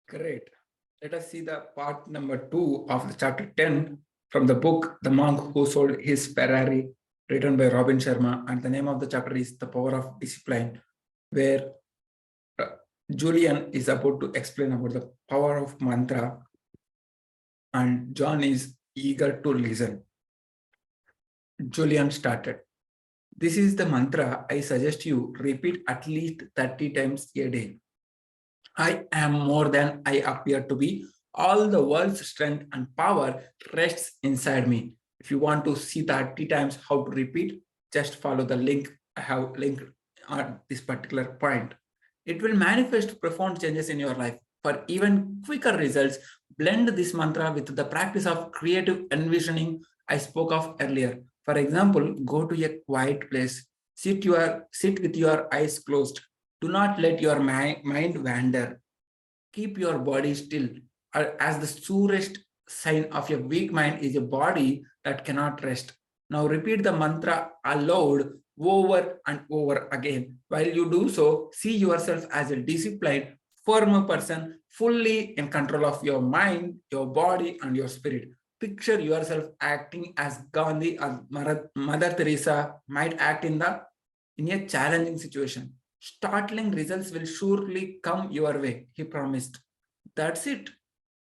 Great. Let us see the part number 2 of the chapter 10 from the book The Monk Who Sold His Ferrari, written by Robin Sharma. And the name of the chapter is The Power of Discipline, where uh, Julian is about to explain about the power of mantra, and John is eager to listen. Julian started. This is the mantra I suggest you repeat at least 30 times a day. I am more than I appear to be. All the world's strength and power rests inside me. If you want to see 30 times how to repeat, just follow the link I have linked on this particular point. It will manifest profound changes in your life. For even quicker results, blend this mantra with the practice of creative envisioning I spoke of earlier. For example, go to a quiet place, sit with your eyes closed. Do not let your mind wander. Keep your body still, as the surest sign of a weak mind is a body that cannot rest. Now repeat the mantra aloud over and over again. While you do so, see yourself as a disciplined, firm person, fully in control of your mind, your body, and your spirit. Picture yourself acting as Gandhi or Mother Teresa might act in a challenging situation. Startling results will surely come your way, he promised. That's it.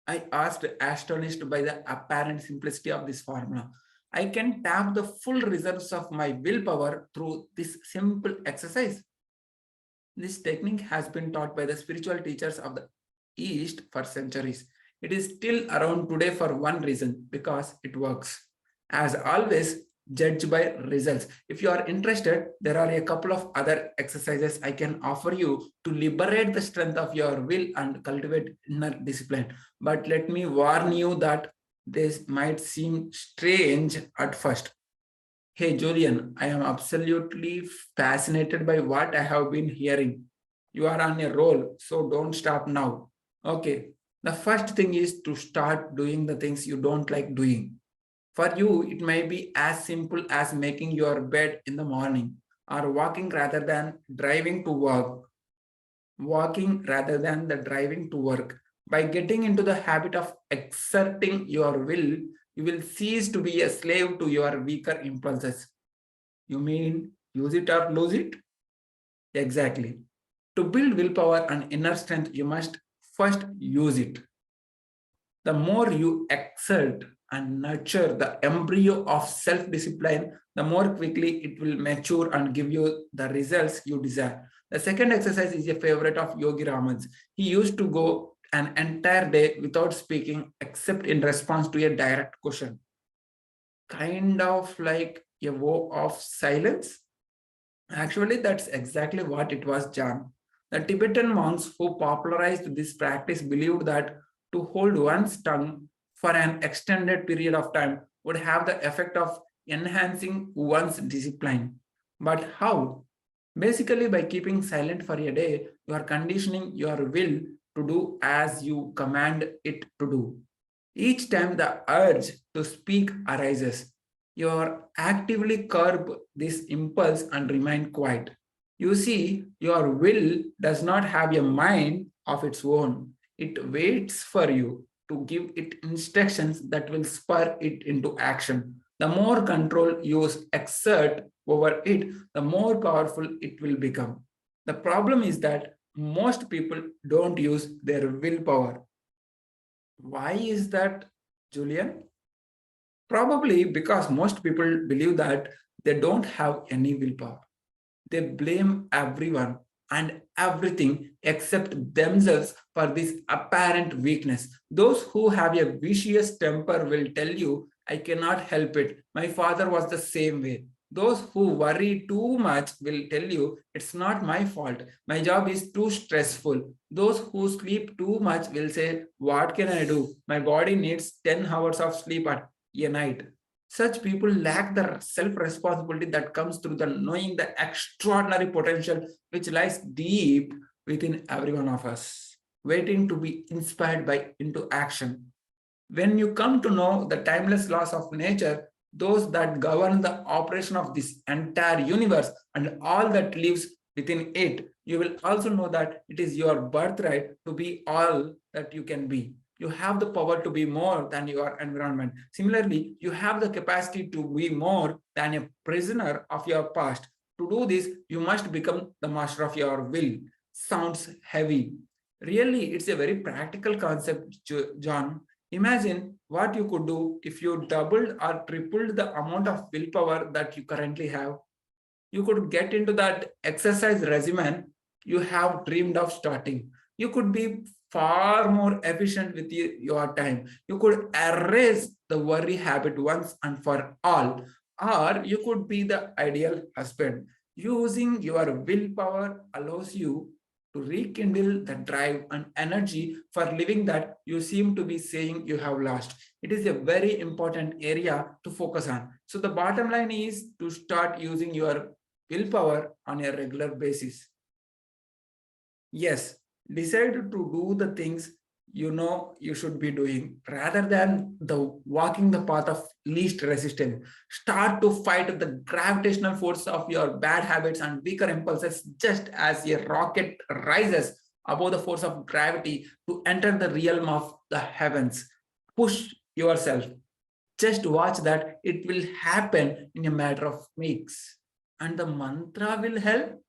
I asked, astonished by the apparent simplicity of this formula. I can tap the full reserves of my willpower through this simple exercise. This technique has been taught by the spiritual teachers of the East for centuries. It is still around today for one reason, because it works. As always, judge by results. If you are interested, there are a couple of other exercises I can offer you to liberate the strength of your will and cultivate inner discipline. But let me warn you that this might seem strange at first. Hey Julian, I am absolutely fascinated by what I have been hearing. You are on a roll, so don't stop now. Okay, the first thing is to start doing the things you don't like doing. For you, it may be as simple as making your bed in the morning, or walking rather than the driving to work. By getting into the habit of exerting your will, you will cease to be a slave to your weaker impulses. You mean use it or lose it? Exactly. To build willpower and inner strength, you must first use it. The more you exert and nurture the embryo of self-discipline, the more quickly it will mature and give you the results you desire. The second exercise is a favorite of Yogi Raman's. He used to go an entire day without speaking except in response to a direct question. Kind of like a vow of silence. Actually, that's exactly what it was, John. The Tibetan monks who popularized this practice believed that to hold one's tongue for an extended period of time would have the effect of enhancing one's discipline. But how? Basically, by keeping silent for a day, you are conditioning your will to do as you command it to do. Each time the urge to speak arises, you actively curb this impulse and remain quiet. You see, your will does not have a mind of its own. It waits for you to give it instructions that will spur it into action. The more control you exert over it, the more powerful it will become. The problem is that most people don't use their willpower. Why is that, Julian? Probably because most people believe that they don't have any willpower. They blame everyone and everything except themselves for this apparent weakness. Those who have a vicious temper will tell you, I cannot help it. My father was the same way. Those who worry too much will tell you, it's not my fault. My job is too stressful. Those who sleep too much will say, what can I do? My body needs 10 hours of sleep at a night. Such people lack the self-responsibility that comes through the knowing the extraordinary potential which lies deep within every one of us, waiting to be inspired by into action. When you come to know the timeless laws of nature, those that govern the operation of this entire universe and all that lives, within it, you will also know that it is your birthright to be all that you can be. You have the power to be more than your environment. Similarly, you have the capacity to be more than a prisoner of your past. To do this, you must become the master of your will. Sounds heavy. Really, it's a very practical concept, John. Imagine what you could do if you doubled or tripled the amount of willpower that you currently have. You could get into that exercise regimen you have dreamed of starting. You could be far more efficient with your time. You could erase the worry habit once and for all, or you could be the ideal husband. Using your willpower allows you to rekindle the drive and energy for living that you seem to be saying you have lost. It is a very important area to focus on. So the bottom line is to start using your willpower on a regular basis. Yes, decide to do the things you know you should be doing rather than the walking the path of least resistance. Start to fight the gravitational force of your bad habits and weaker impulses, just as a rocket rises above the force of gravity to enter the realm of the heavens. Push yourself. Just watch that it will happen in a matter of weeks. And the mantra will help.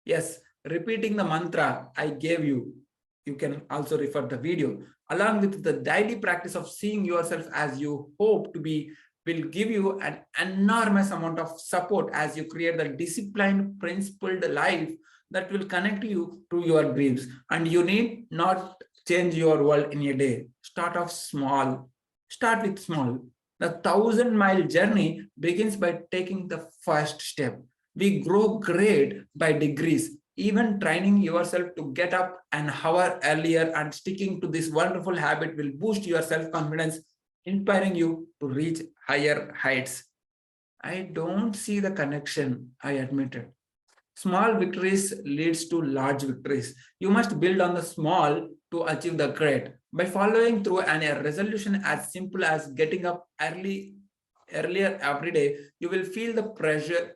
Yes, repeating the mantra I gave you, you can also refer the video, along with the daily practice of seeing yourself as you hope to be, will give you an enormous amount of support as you create the disciplined, principled life that will connect you to your dreams. And you need not change your world in a day. Start off small. Start with small. The 1,000-mile journey begins by taking the first step. We grow great by degrees. Even training yourself to get up an hour earlier and sticking to this wonderful habit will boost your self-confidence, inspiring you to reach higher heights. I don't see the connection, I admitted. Small victories leads to large victories. You must build on the small to achieve the great. By following through a resolution as simple as getting up earlier every day, you will feel the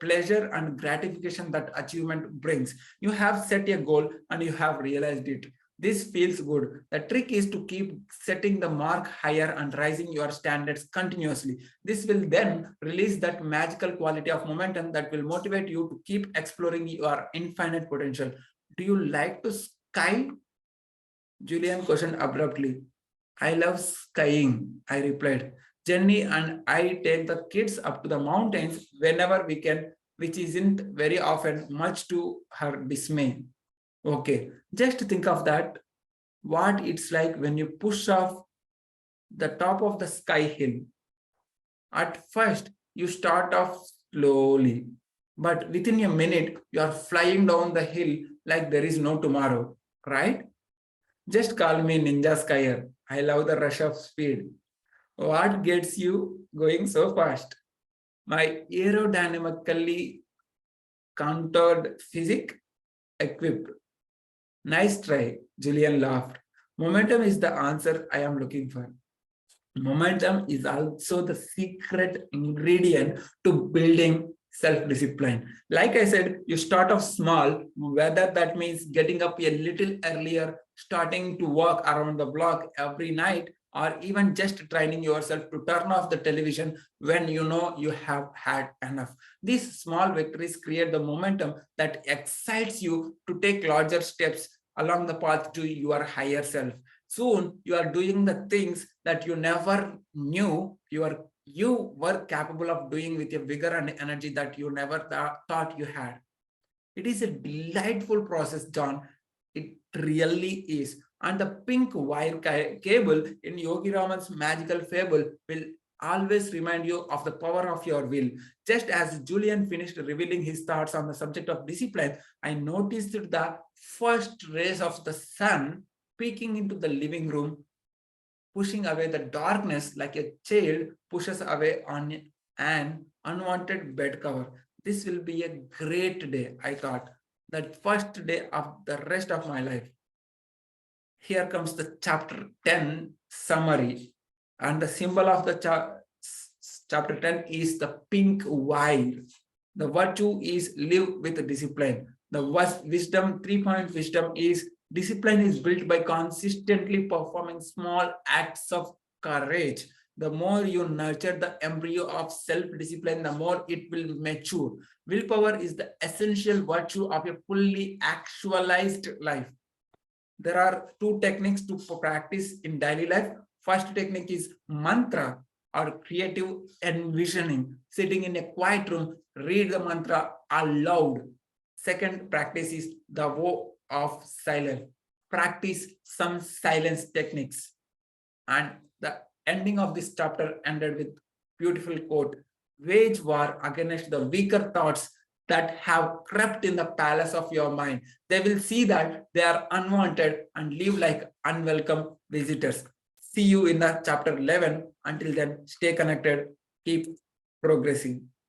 pleasure and gratification that achievement brings. You have set a goal and you have realized it. This feels good. The trick is to keep setting the mark higher and raising your standards continuously. This will then release that magical quality of momentum that will motivate you to keep exploring your infinite potential. Do you like to sky? Julian questioned abruptly. I love skiing, I replied. Jenny and I take the kids up to the mountains whenever we can, which isn't very often, much to her dismay. Okay, just think of that, what it's like when you push off the top of the sky hill. At first, you start off slowly, but within a minute, you are flying down the hill like there is no tomorrow, right? Just call me Ninja Skyer. I love the rush of speed. What gets you going so fast? My aerodynamically countered physique equipped. Nice try, Julian laughed. Momentum is the answer I am looking for. Momentum is also the secret ingredient to building self-discipline. Like I said, you start off small, whether that means getting up a little earlier, starting to walk around the block every night, or even just training yourself to turn off the television when you know you have had enough. These small victories create the momentum that excites you to take larger steps along the path to your higher self. Soon you are doing the things that you never knew you were capable of doing with a vigor and energy that you never thought you had. It is a delightful process, John. It really is. And the pink wire cable in Yogi Raman's magical fable will always remind you of the power of your will. Just as Julian finished revealing his thoughts on the subject of discipline, I noticed the first rays of the sun peeking into the living room, pushing away the darkness like a child pushes away on an unwanted bed cover. This will be a great day, I thought, that first day of the rest of my life. Here comes the chapter 10 summary, and the symbol of the chapter 10 is the pink wire. The virtue is live with discipline. The wisdom, 3-point wisdom is discipline is built by consistently performing small acts of courage. The more you nurture the embryo of self-discipline, the more it will mature. Willpower is the essential virtue of a fully actualized life. There are 2 techniques to practice in daily life. First technique is mantra or creative envisioning. Sitting in a quiet room, read the mantra aloud. Second practice is the vow of silence. Practice some silence techniques. And the ending of this chapter ended with beautiful quote: wage war against the weaker thoughts that have crept in the palace of your mind. They will see that they are unwanted and live like unwelcome visitors. See you in the chapter 11. Until then, stay connected, keep progressing.